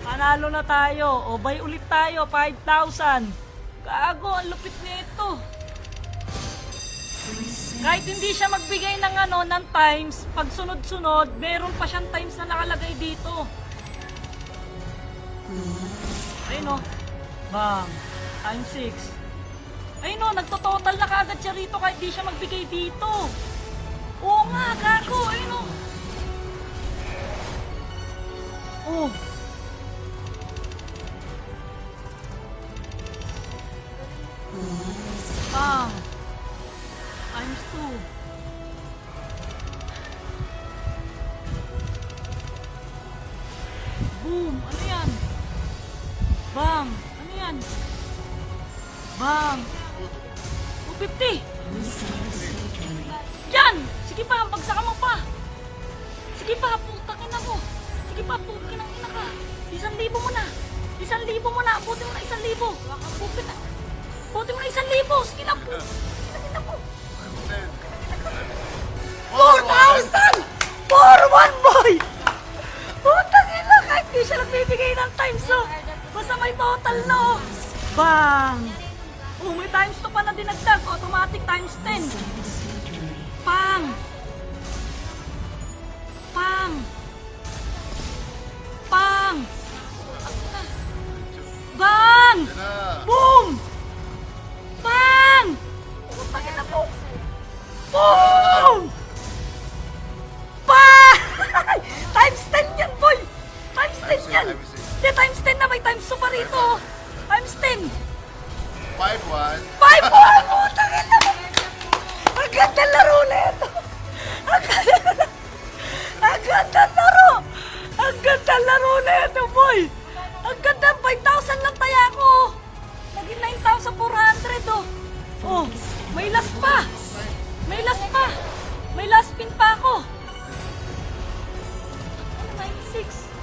Panalo na tayo. O buy ulit tayo. 5,000. Gago, ang lupit nito. Kahit hindi siya magbigay ng ng times, pag sunod-sunod, meron pa siyang times na nakalagay dito. Ayun o. Bang. Times 6. Ayun o, nagtototal na kaagad siya rito kahit di siya magbigay dito. Oo nga, gago. Ayun o. Oh. Bang. Times 2. Boom. Ano yan? Bang. Ano yan? Bang. 250. Yan. Sige pa. Bagsakan mo pa. Sige pa. Putang ina mo. Sige pa. Putang ina ka. 1,000 mo na. 1,000 mo na. Buti mo na 1,000. Buti na. Buti mo na 1,000. Sige na po. Sige mo. 4,000! For one boy! Putang ina, kahit di siya nagbibigay ng times, so basta may total, no? Bang! Oh, may times 2 pa na dinagdag. Automatic times 10. Pang! Pang! Pang! Bang! Boom! Bang! Putang ina po! Boom! Bang! Times 10 yan, boy! Times 10 yan! Hindi, times 10 na, may times 2 pa rito. Times 10. 5-1. 5-1! Putang ina mo! Ang ganda laro na ito! Ang ganda laro! Ang ganda laro na ito, boy! Ang ganda, 5,000 lang taya ko! Naging 9,400, oh! Oh, may last pa! May last pa! May last pin pa ako!